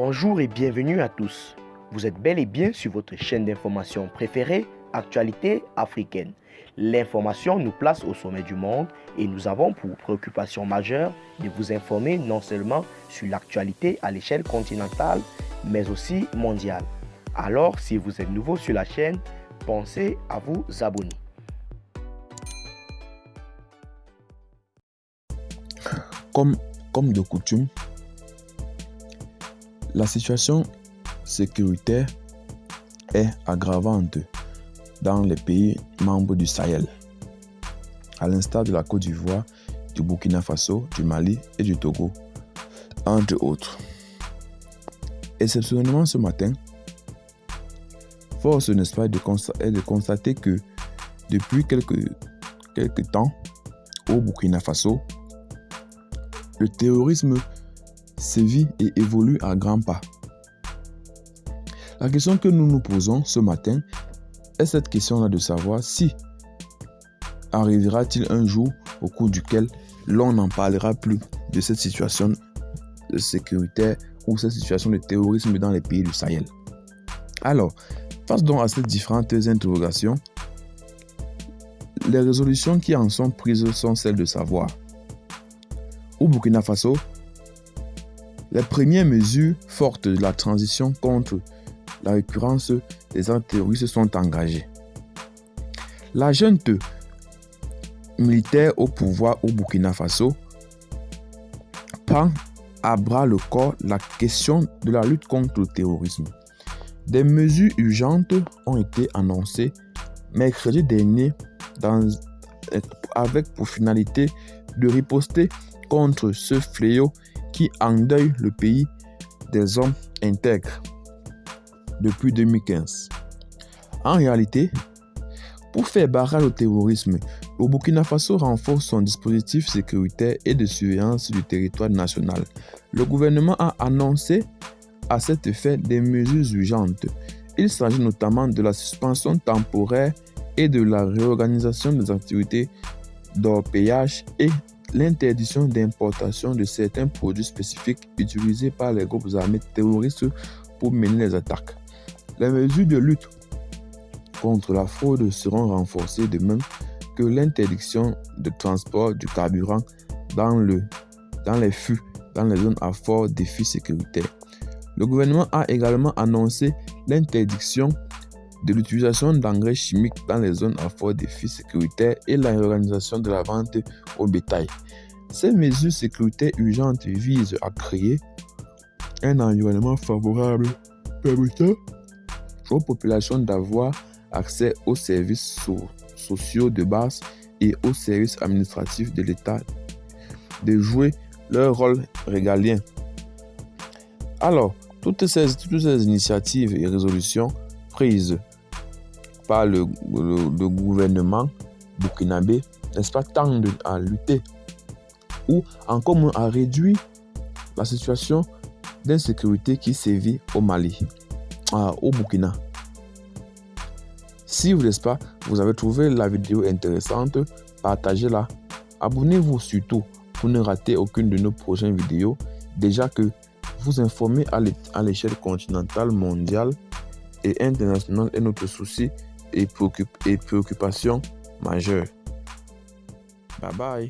Bonjour et bienvenue à tous. Vous êtes bel et bien sur votre chaîne d'information préférée, Actualité africaine. L'information nous place au sommet du monde et nous avons pour préoccupation majeure de vous informer non seulement sur l'actualité à l'échelle continentale, mais aussi mondiale. Alors, si vous êtes nouveau sur la chaîne, pensez à vous abonner. Comme de coutume, la situation sécuritaire est aggravante dans les pays membres du Sahel, à l'instar de la Côte d'Ivoire, du Burkina Faso, du Mali et du Togo, entre autres. Exceptionnellement ce matin, force, n'est-ce pas, est de constater que depuis quelques temps, au Burkina Faso, le terrorisme sévit et évolue à grands pas. La question que nous nous posons ce matin est cette question-là de savoir si arrivera-t-il un jour au cours duquel l'on n'en parlera plus de cette situation sécuritaire ou cette situation de terrorisme dans les pays du Sahel. Alors, face donc à ces différentes interrogations, les résolutions qui en sont prises sont celles de savoir: au Burkina Faso, les premières mesures fortes de la transition contre la récurrence des actes terroristes sont engagées. La junte militaire au pouvoir au Burkina Faso prend à bras le corps la question de la lutte contre le terrorisme. Des mesures urgentes ont été annoncées mercredi dernier avec pour finalité de riposter contre ce fléau qui endeuille le pays des hommes intègres depuis 2015. En réalité, pour faire barrage au terrorisme, le Burkina Faso renforce son dispositif sécuritaire et de surveillance du territoire national. Le gouvernement a annoncé à cet effet des mesures urgentes. Il s'agit notamment de la suspension temporaire et de la réorganisation des activités d'orpaillage et l'interdiction d'importation de certains produits spécifiques utilisés par les groupes armés terroristes pour mener les attaques. Les mesures de lutte contre la fraude seront renforcées, de même que l'interdiction de transport du carburant dans les fûts dans les zones à fort défi sécuritaire. Le gouvernement a également annoncé l'interdiction de l'utilisation d'engrais chimiques dans les zones à fort défi sécuritaire et la réorganisation de la vente au bétail. Ces mesures sécuritaires urgentes visent à créer un environnement favorable permettant aux populations d'avoir accès aux services sociaux de base et aux services administratifs de l'État, de jouer leur rôle régalien. Alors, toutes ces initiatives et résolutions prises par le gouvernement burkinabé, n'est-ce pas, tendent à lutter ou encore à réduire la situation d'insécurité qui sévit au Mali, au Burkina. Si vous, n'est-ce pas, vous avez trouvé la vidéo intéressante, partagez-la. Abonnez-vous surtout pour ne rater aucune de nos prochaines vidéos. Déjà que vous informer à l'échelle continentale, mondiale et internationale est notre souci et préoccupation majeure. Bye bye.